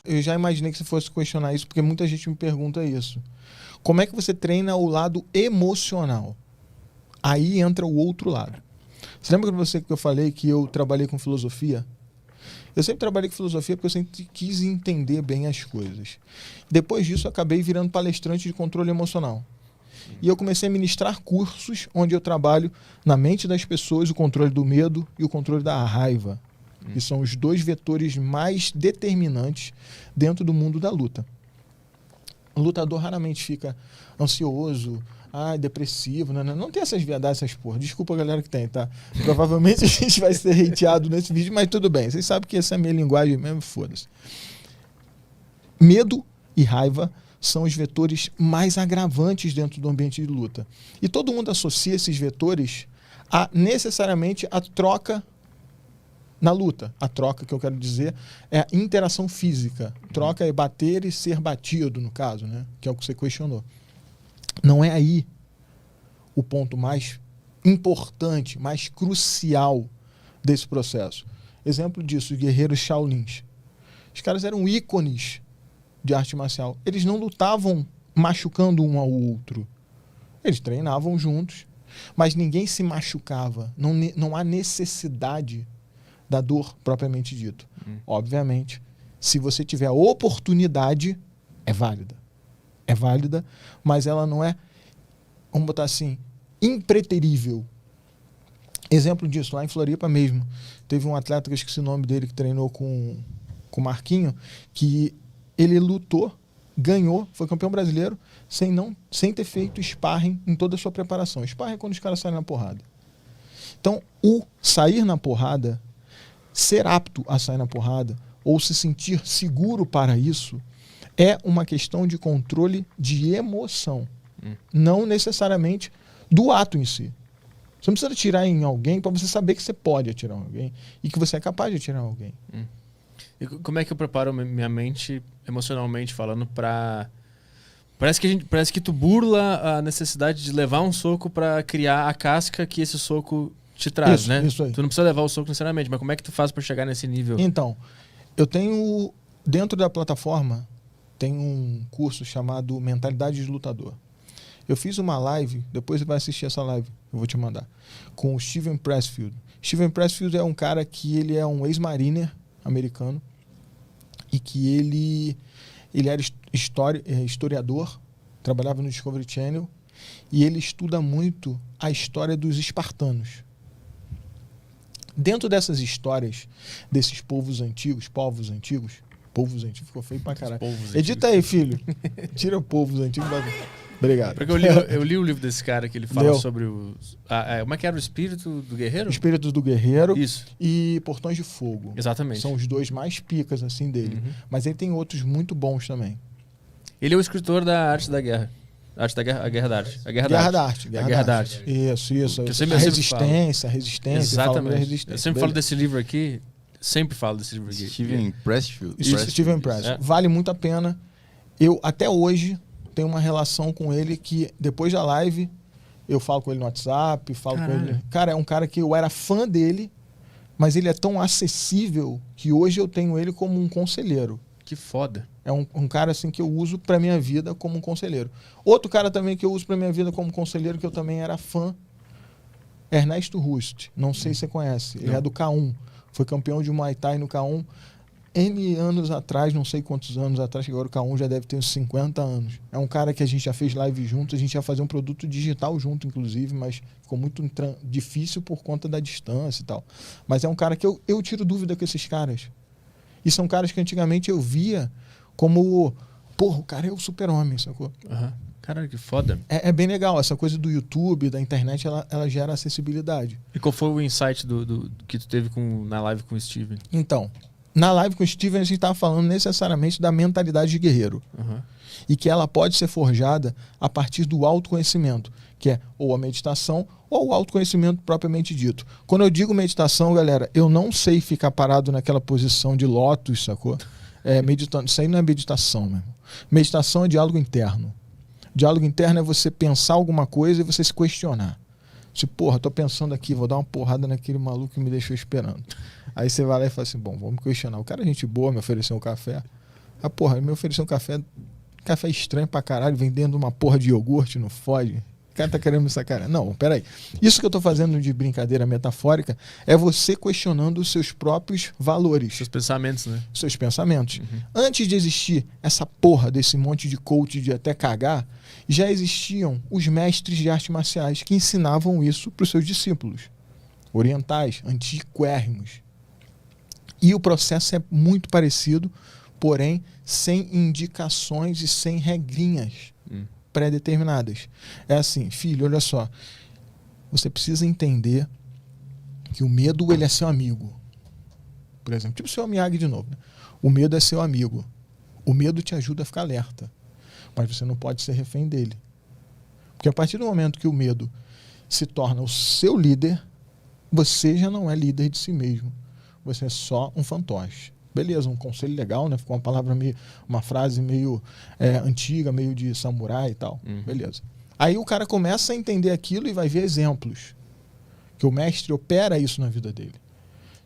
Eu já imaginei que você fosse questionar isso, porque muita gente me pergunta isso. Como é que você treina o lado emocional? Aí entra o outro lado. Você lembra que eu falei que eu trabalhei com filosofia? Eu sempre trabalhei com filosofia porque eu sempre quis entender bem as coisas. Depois disso, eu acabei virando palestrante de controle emocional. E eu comecei a ministrar cursos onde eu trabalho na mente das pessoas o controle do medo e o controle da raiva, que são os dois vetores mais determinantes dentro do mundo da luta. O lutador raramente fica ansioso, depressivo, não tem essas viadagens, essas porra. Desculpa a galera que tem, tá? Provavelmente a gente vai ser hateado nesse vídeo, mas tudo bem. Vocês sabem que essa é a minha linguagem mesmo, foda-se. Medo e raiva são os vetores mais agravantes dentro do ambiente de luta. E todo mundo associa esses vetores necessariamente a troca na luta. A troca que eu quero dizer é a interação física. Troca é bater e ser batido, no caso, né? Que é o que você questionou. Não é aí o ponto mais importante, mais crucial desse processo. Exemplo disso, os guerreiros Shaolins. Os caras eram ícones de arte marcial. Eles não lutavam machucando um ao outro. Eles treinavam juntos, mas ninguém se machucava. Não há necessidade da dor propriamente dito. Obviamente, se você tiver a oportunidade, é válida. É válida, mas ela não é, vamos botar assim, impreterível. Exemplo disso, lá em Floripa mesmo. Teve um atleta, que eu esqueci o nome dele, que treinou com o Marquinho, que ele lutou, ganhou, foi campeão brasileiro, sem ter feito sparring em toda a sua preparação. Sparring é quando os caras saem na porrada. Então, o sair na porrada, ser apto a sair na porrada, ou se sentir seguro para isso, é uma questão de controle de emoção. Não necessariamente do ato em si. Você não precisa atirar em alguém para você saber que você pode atirar em alguém e que você é capaz de atirar em alguém. E como é que eu preparo minha mente, emocionalmente falando, para... Parece que tu burla a necessidade de levar um soco para criar a casca que esse soco te traz, Isso, né? isso aí. Tu não precisa levar o soco necessariamente, mas como é que tu faz para chegar nesse nível? Então, eu tenho, dentro da plataforma, tem um curso chamado Mentalidade de Lutador. Eu fiz uma live, depois você vai assistir essa live, eu vou te mandar, com o Steven Pressfield. Steven Pressfield é um cara que ele é um ex-mariner americano e que ele era historiador, trabalhava no Discovery Channel e ele estuda muito a história dos espartanos. Dentro dessas histórias desses povos antigos, ficou feio pra caralho. Edita aí, filho. Tira povos antigos. Obrigado. Porque eu li o livro desse cara que ele fala sobre os... como é que era o espírito do guerreiro? Espíritos do Guerreiro. Isso. E Portões de Fogo. Exatamente. São os dois mais picas assim dele. Mas ele tem outros muito bons também. Ele é o escritor da Arte da Guerra. A Guerra da Arte. A Guerra da Arte. Isso. A resistência. Exatamente. Eu sempre falo desse livro aqui. Steven Pressfield. Steven Pressfield. Vale muito a pena. Eu, até hoje, tenho uma relação com ele que, depois da live, eu falo com ele no WhatsApp, com ele. Cara, é um cara que eu era fã dele, mas ele é tão acessível que hoje eu tenho ele como um conselheiro. Que foda. É um cara assim que eu uso pra minha vida como um conselheiro. Outro cara também que eu uso pra minha vida como conselheiro, que eu também era fã, Ernesto Rust. Não sei se você conhece. Ele é do K1. Foi campeão de Muay Thai no K1 N anos atrás, não sei quantos anos atrás, que agora o K1 já deve ter uns 50 anos. É um cara que a gente já fez live junto, a gente ia fazer um produto digital junto, inclusive, mas ficou muito difícil por conta da distância e tal. Mas é um cara que eu tiro dúvida com esses caras. E são caras que antigamente eu via como, porra, o cara é o super-homem, sacou? Caralho, que foda. É bem legal, essa coisa do YouTube, da internet, ela gera acessibilidade. E qual foi o insight que tu teve na live com o Steven? Então, na live com o Steven, a gente estava falando necessariamente da mentalidade de guerreiro. E que ela pode ser forjada a partir do autoconhecimento, que é ou a meditação ou o autoconhecimento propriamente dito. Quando eu digo meditação, galera, eu não sei ficar parado naquela posição de lótus, sacou? Meditando. Isso aí não é meditação, meu irmão. Meditação é diálogo interno. Diálogo interno é você pensar alguma coisa e você se questionar. Tipo, porra, tô pensando aqui, vou dar uma porrada naquele maluco que me deixou esperando. Aí você vai lá e fala assim, bom, vamos questionar. O cara é gente boa, me ofereceu um café. Porra, me ofereceu um café estranho pra caralho, vendendo uma porra de iogurte, não fode. O cara tá querendo me sacanear. Não, peraí. Isso que eu tô fazendo de brincadeira metafórica é você questionando os seus próprios valores. Seus pensamentos, né? Seus pensamentos. Antes de existir essa porra desse monte de coach de até cagar, já existiam os mestres de artes marciais que ensinavam isso para os seus discípulos. Orientais, antiquérrimos. E o processo é muito parecido, porém sem indicações e sem regrinhas pré-determinadas. É assim, filho, olha só. Você precisa entender que o medo, ele é seu amigo. Por exemplo, tipo o seu Miyagi de novo. Né? O medo é seu amigo. O medo te ajuda a ficar alerta. Mas você não pode ser refém dele. Porque a partir do momento que o medo se torna o seu líder, você já não é líder de si mesmo. Você é só um fantoche. Beleza, um conselho legal, né? Ficou uma frase meio antiga, meio de samurai e tal. Beleza. Aí o cara começa a entender aquilo e vai ver exemplos. Que o mestre opera isso na vida dele.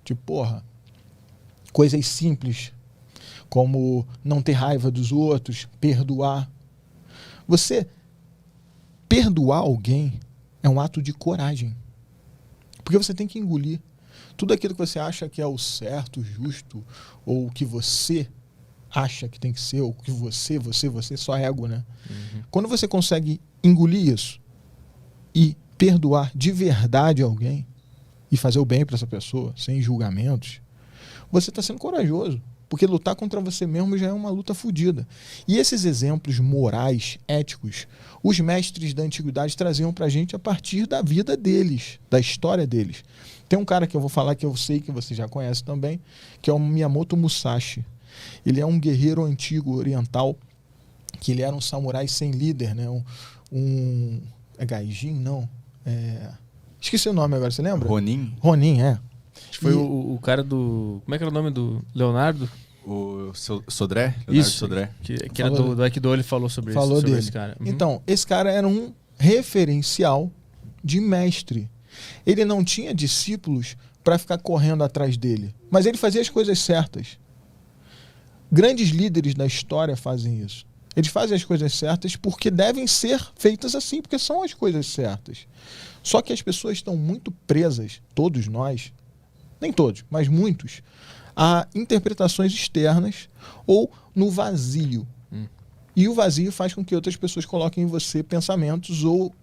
Tipo, porra, coisas simples, como não ter raiva dos outros, perdoar. Você perdoar alguém é um ato de coragem. Porque você tem que engolir tudo aquilo que você acha que é o certo, justo, ou o que você acha que tem que ser, ou que você, só ego, né? Quando você consegue engolir isso e perdoar de verdade alguém e fazer o bem para essa pessoa, sem julgamentos, você está sendo corajoso. Porque lutar contra você mesmo já é uma luta fodida. E esses exemplos morais, éticos, os mestres da antiguidade traziam pra gente a partir da vida deles, da história deles. Tem um cara que eu vou falar que eu sei que você já conhece também, que é o Miyamoto Musashi. Ele é um guerreiro antigo oriental, que ele era um samurai sem líder, né? É Gaijin? Não. Esqueci o nome agora, você lembra? Ronin? Ronin, é. Foi o cara do... Como é que era o nome do Leonardo? O Sodré? Leonardo Isso. Sodré. Que era do Aikido, ele falou sobre isso. Falou sobre dele. Esse cara. Então, esse cara era um referencial de mestre. Ele não tinha discípulos para ficar correndo atrás dele, mas ele fazia as coisas certas. Grandes líderes da história fazem isso. Eles fazem as coisas certas porque devem ser feitas assim, porque são as coisas certas. Só que as pessoas estão muito presas, todos nós, nem todos, mas muitos, a interpretações externas ou no vazio. E o vazio faz com que outras pessoas coloquem em você pensamentos ou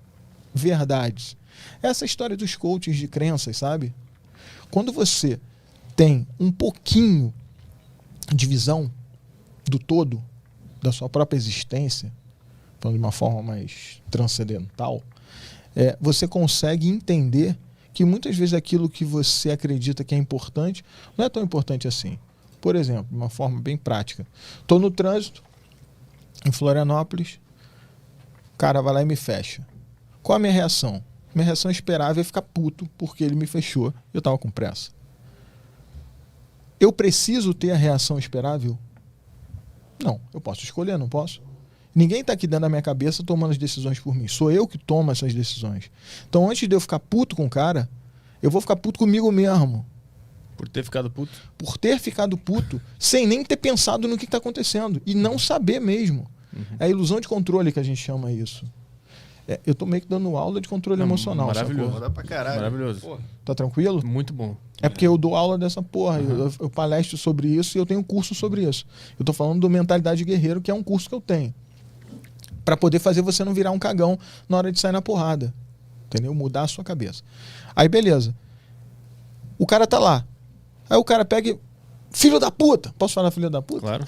verdades. Essa história dos coaches de crenças, sabe? Quando você tem um pouquinho de visão do todo, da sua própria existência, falando de uma forma mais transcendental, você consegue entender que muitas vezes aquilo que você acredita que é importante não é tão importante assim. Por exemplo, de uma forma bem prática. Estou no trânsito, em Florianópolis, o cara vai lá e me fecha. Qual a minha reação? Minha reação esperável é ficar puto porque ele me fechou e eu estava com pressa. Eu preciso ter a reação esperável? Não, eu posso escolher, não posso? Ninguém está aqui dentro da minha cabeça tomando as decisões por mim. Sou eu que tomo essas decisões. Então, antes de eu ficar puto com o cara, eu vou ficar puto comigo mesmo. Por ter ficado puto? Por ter ficado puto, sem nem ter pensado no que está acontecendo. E não saber mesmo. É a ilusão de controle que a gente chama isso. Eu tô meio que dando aula de controle emocional. Maravilhoso. Dá pra caralho. Maravilhoso. Porra. Tá tranquilo? Muito bom. É porque eu dou aula dessa porra. Eu palestro sobre isso e eu tenho um curso sobre isso. Eu tô falando do Mentalidade Guerreiro, que é um curso que eu tenho. Pra poder fazer você não virar um cagão na hora de sair na porrada. Entendeu? Mudar a sua cabeça. Aí, beleza. O cara tá lá. Aí o cara pega e... Filho da puta! Posso falar filho da puta? Claro.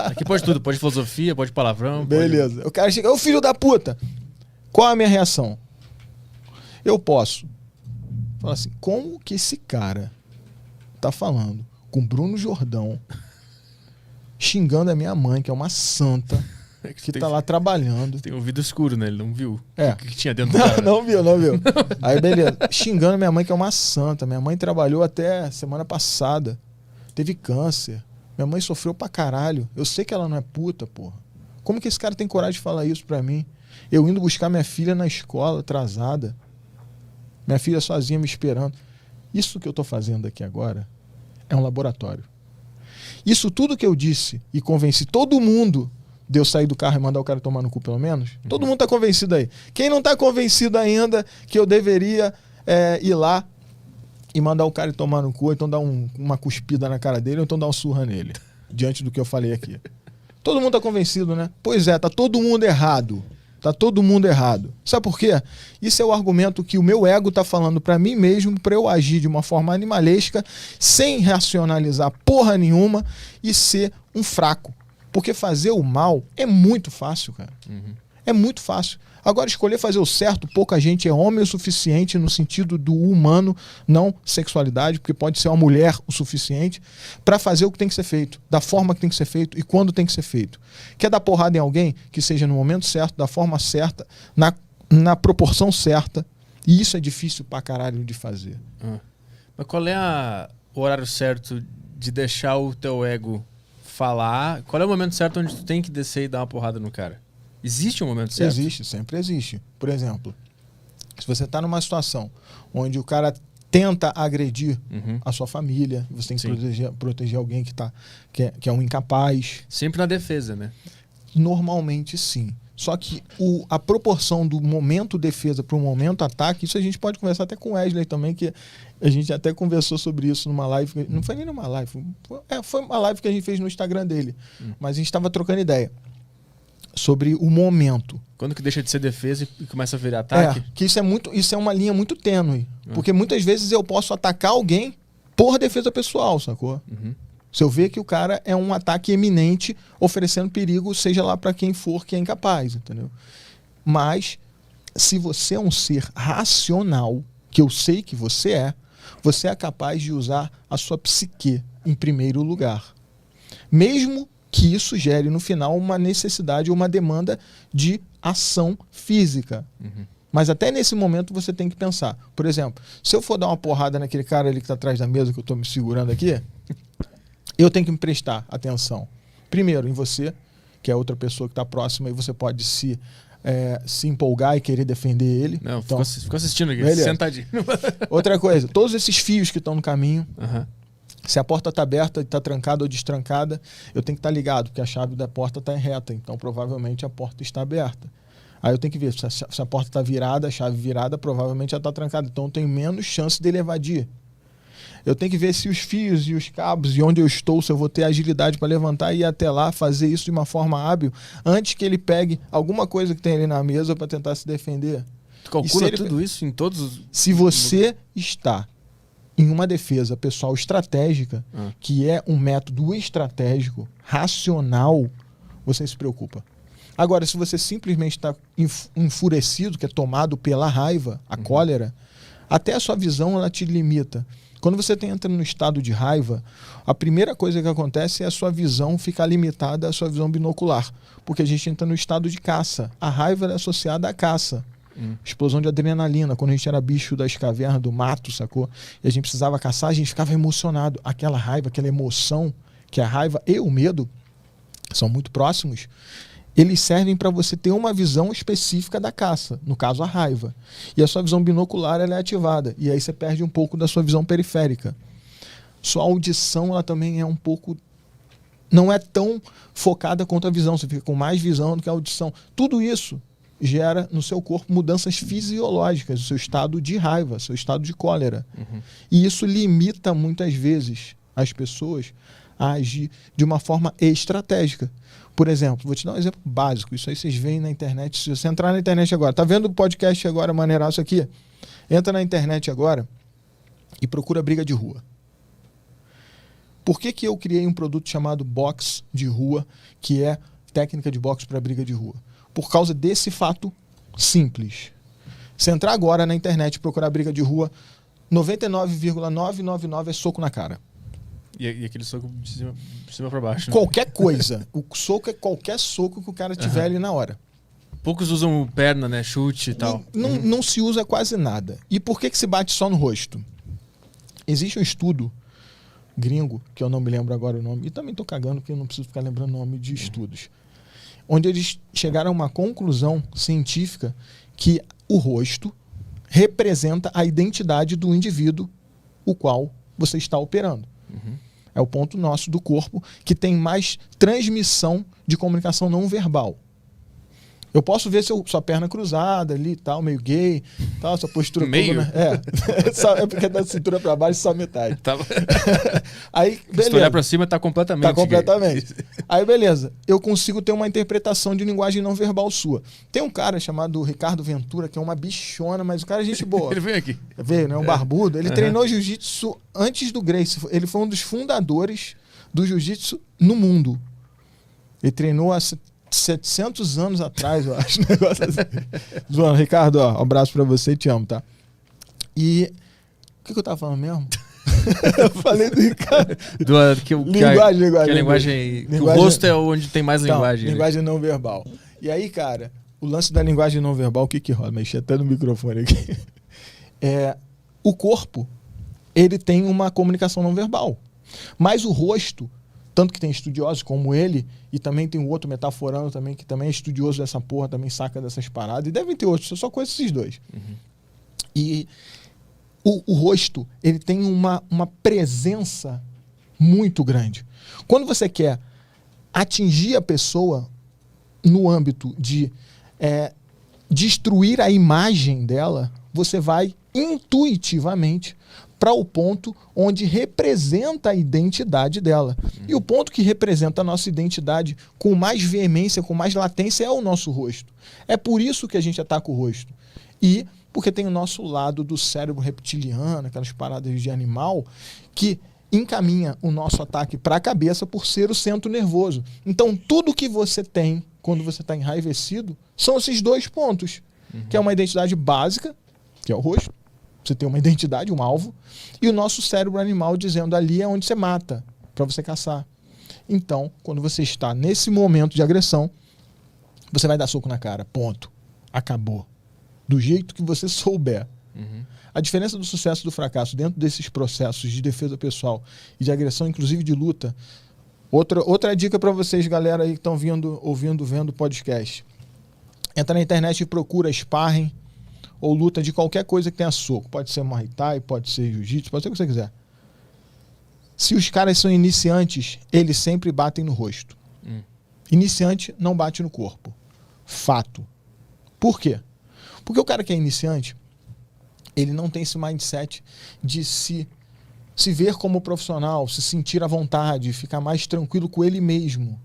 Aqui pode tudo. Pode filosofia, pode palavrão. Beleza. Pode... O cara chega... Ô filho da puta! Qual a minha reação? Eu posso falar assim, como que esse cara tá falando com Bruno Jordão, xingando a minha mãe, que é uma santa, que tá lá trabalhando. Tem ouvido escuro, né? Ele não viu o que tinha dentro do Não, cara. não viu. Aí, beleza. Xingando a minha mãe, que é uma santa. Minha mãe trabalhou até semana passada. Teve câncer. Minha mãe sofreu pra caralho. Eu sei que ela não é puta, porra. Como que esse cara tem coragem de falar isso pra mim? Eu indo buscar minha filha na escola, atrasada. Minha filha sozinha me esperando. Isso que eu tô fazendo aqui agora é um laboratório. Isso tudo que eu disse e convenci todo mundo de eu sair do carro e mandar o cara tomar no cu pelo menos, todo mundo tá convencido aí. Quem não tá convencido ainda que eu deveria ir lá e mandar o cara tomar no cu, ou então dar uma cuspida na cara dele, ou então dar uma surra nele, diante do que eu falei aqui. Todo mundo tá convencido, né? Pois é, tá todo mundo errado. Tá todo mundo errado. Sabe por quê? Isso é o argumento que o meu ego tá falando pra mim mesmo, pra eu agir de uma forma animalesca, sem racionalizar porra nenhuma e ser um fraco. Porque fazer o mal é muito fácil, cara. É muito fácil. Agora, escolher fazer o certo, pouca gente é homem o suficiente no sentido do humano, não sexualidade, porque pode ser uma mulher o suficiente para fazer o que tem que ser feito, da forma que tem que ser feito e quando tem que ser feito. Quer dar porrada em alguém? Que seja no momento certo, da forma certa, na proporção certa. E isso é difícil pra caralho de fazer. Mas qual é o horário certo de deixar o teu ego falar? Qual é o momento certo onde tu tem que descer e dar uma porrada no cara? Existe um momento certo? Existe, sempre existe. Por exemplo, se você está numa situação onde o cara tenta agredir a sua família, você tem que proteger alguém que é um incapaz. Sempre na defesa, né? Normalmente sim. Só que a proporção do momento defesa para o momento ataque, isso a gente pode conversar até com o Wesley também, que a gente até conversou sobre isso numa live. Não foi nem numa live, foi uma live que a gente fez no Instagram dele. Mas a gente estava trocando ideia sobre o momento. Quando que deixa de ser defesa e começa a virar ataque? Que isso é uma linha muito tênue. Porque muitas vezes eu posso atacar alguém por defesa pessoal, sacou? Se eu ver que o cara é um ataque eminente, oferecendo perigo, seja lá para quem for que é incapaz, entendeu? Mas, se você é um ser racional, que eu sei que você é capaz de usar a sua psique em primeiro lugar. Mesmo que isso gere no final uma necessidade ou uma demanda de ação física. Mas até nesse momento você tem que pensar. Por exemplo, se eu for dar uma porrada naquele cara ali que está atrás da mesa, que eu estou me segurando aqui, eu tenho que me prestar atenção. Primeiro, em você, que é outra pessoa que está próxima, e você pode se empolgar e querer defender ele. Não, então, ficou assistindo aqui, beleza. sentadinho. Outra coisa, todos esses fios que estão no caminho, se a porta está aberta, está trancada ou destrancada, eu tenho que estar ligado, porque a chave da porta está reta, então provavelmente a porta está aberta. Aí eu tenho que ver, se a porta está virada, a chave virada, provavelmente ela está trancada, então eu tenho menos chance dele evadir. Eu tenho que ver se os fios e os cabos e onde eu estou, se eu vou ter agilidade para levantar e ir até lá, fazer isso de uma forma hábil, antes que ele pegue alguma coisa que tem ali na mesa para tentar se defender. Tu calcula tudo isso em todos os... Se você está em uma defesa pessoal estratégica, que é um método estratégico, racional, você se preocupa. Agora, se você simplesmente está enfurecido, que é tomado pela raiva, a cólera, até a sua visão ela te limita. Quando você entra no estado de raiva, a primeira coisa que acontece é a sua visão ficar limitada à sua visão binocular, porque a gente entra no estado de caça. A raiva é associada à caça. Explosão de adrenalina. Quando a gente era bicho das cavernas, do mato, sacou? E a gente precisava caçar, a gente ficava emocionado. Aquela raiva, aquela emoção, que a raiva e o medo são muito próximos, eles servem para você ter uma visão específica da caça, no caso a raiva. E a sua visão binocular ela é ativada, e aí você perde um pouco da sua visão periférica. Sua audição ela também é um pouco... não é tão focada quanto a visão, você fica com mais visão do que a audição. Tudo isso gera no seu corpo mudanças fisiológicas, o seu estado de raiva, seu estado de cólera. E isso limita muitas vezes as pessoas a agir de uma forma estratégica. Por exemplo, vou te dar um exemplo básico. Isso aí vocês veem na internet. Se você entrar na internet agora, tá vendo o podcast agora, maneiraço aqui? Entra na internet agora e procura briga de rua. Por que eu criei um produto chamado Box de Rua, que é técnica de boxe para briga de rua? Por causa desse fato simples. Se entrar agora na internet e procurar briga de rua, 99,999 é soco na cara. E aquele soco de cima para baixo. Né? Qualquer coisa. O soco é qualquer soco que o cara tiver ali na hora. Poucos usam perna, né? Chute e tal. Não se usa quase nada. E por que se bate só no rosto? Existe um estudo gringo, que eu não me lembro agora o nome, e também estou cagando porque eu não preciso ficar lembrando o nome de estudos, onde eles chegaram a uma conclusão científica que o rosto representa a identidade do indivíduo o qual você está operando. É o ponto nosso do corpo que tem mais transmissão de comunicação não verbal. Eu posso ver sua perna cruzada ali e tal, meio gay, tal, sua postura... Meio? Toda, é porque da cintura pra baixo só metade. Tava... Aí, beleza. Se tu olhar pra cima, tá completamente. Tá completamente. Aí, beleza. Eu consigo ter uma interpretação de linguagem não verbal sua. Tem um cara chamado Ricardo Ventura, que é uma bichona, mas o cara é gente boa. Ele veio aqui. Veio, né? Um barbudo. Ele treinou jiu-jitsu antes do Gracie. Ele foi um dos fundadores do jiu-jitsu no mundo. Ele treinou há 700 anos atrás, eu acho. Negócio assim. Zoando. Ricardo, ó, um abraço pra você, te amo, tá? E... O que eu tava falando mesmo? Eu falei do Ricardo. Linguagem. O rosto é onde tem mais linguagem. Linguagem não verbal. E aí, cara, o lance da linguagem não verbal, o que rola? Mexi até no microfone aqui. O corpo, ele tem uma comunicação não verbal. Mas o rosto, tanto que tem estudiosos como ele, e também tem o outro metaforando também, que também é estudioso dessa porra, também saca dessas paradas, e devem ter outros, eu só conheço esses dois. Uhum. E o rosto, ele tem uma presença muito grande. Quando você quer atingir a pessoa no âmbito de destruir a imagem dela, você vai intuitivamente para o ponto onde representa a identidade dela. E o ponto que representa a nossa identidade com mais veemência, com mais latência, é o nosso rosto. É por isso que a gente ataca o rosto. E porque tem o nosso lado do cérebro reptiliano, aquelas paradas de animal, que encaminha o nosso ataque para a cabeça por ser o centro nervoso. Então, tudo que você tem quando você está enraivecido são esses dois pontos, que é uma identidade básica, que é o rosto. Você tem uma identidade, um alvo, e o nosso cérebro animal dizendo ali é onde você mata, para você caçar. Então, quando você está nesse momento de agressão, você vai dar soco na cara. Ponto. Acabou. Do jeito que você souber. Uhum. A diferença do sucesso e do fracasso dentro desses processos de defesa pessoal e de agressão, inclusive de luta. Outra dica para vocês, galera aí que estão ouvindo, vendo o podcast. Entra na internet e procura sparring ou luta de qualquer coisa que tenha soco. Pode ser Muay Thai, pode ser Jiu-Jitsu, pode ser o que você quiser. Se os caras são iniciantes, eles sempre batem no rosto. Iniciante não bate no corpo. Fato. Por quê? Porque o cara que é iniciante, ele não tem esse mindset de se ver como profissional, se sentir à vontade, ficar mais tranquilo com ele mesmo.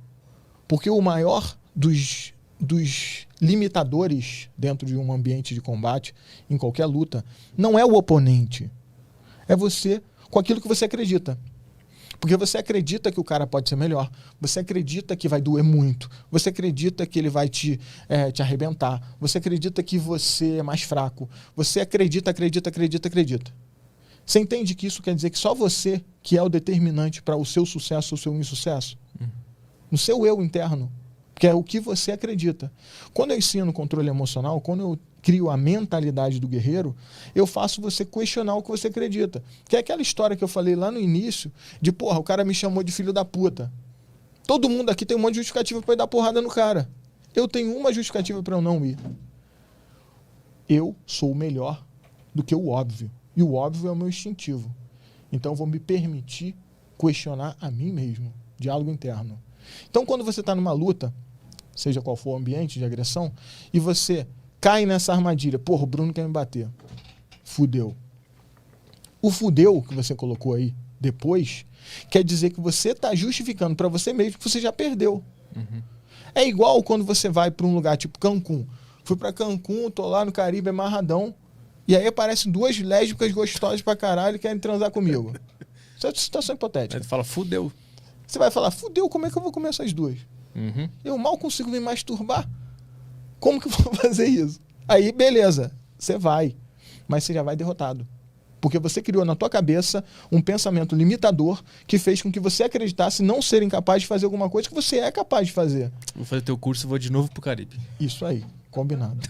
Porque o maior dos limitadores dentro de um ambiente de combate, em qualquer luta, não é o oponente. É você com aquilo que você acredita. Porque você acredita que o cara pode ser melhor, você acredita que vai doer muito, você acredita que ele vai te arrebentar, você acredita que você é mais fraco, você acredita. Você entende que isso quer dizer que só você que é o determinante para o seu sucesso ou o seu insucesso? No seu eu interno, que é o que você acredita. Quando eu ensino controle emocional, quando eu crio a mentalidade do guerreiro, eu faço você questionar o que você acredita. Que é aquela história que eu falei lá no início, de porra, o cara me chamou de filho da puta. Todo mundo aqui tem um monte de justificativa para ir dar porrada no cara. Eu tenho uma justificativa para eu não ir. Eu sou melhor do que o óbvio. E o óbvio é o meu instintivo. Então eu vou me permitir questionar a mim mesmo. Diálogo interno. Então quando você está numa luta, seja qual for o ambiente de agressão, e você cai nessa armadilha. Porra, o Bruno quer me bater. Fudeu. O fudeu que você colocou aí depois quer dizer que você está justificando para você mesmo que você já perdeu. É igual quando você vai para um lugar tipo Cancún. Fui para Cancún, tô lá no Caribe, amarradão, e aí aparecem duas lésbicas gostosas pra caralho e querem transar comigo. Isso é uma situação hipotética. Aí tu fala, fudeu. Você vai falar, fudeu, como é que eu vou comer essas duas? Eu mal consigo me masturbar. Como que eu vou fazer isso? Aí, beleza, você vai. Mas você já vai derrotado. Porque você criou na tua cabeça um pensamento limitador que fez com que você acreditasse não ser incapaz de fazer alguma coisa que você é capaz de fazer. Vou fazer teu curso e vou de novo pro Caribe. Isso aí, combinado.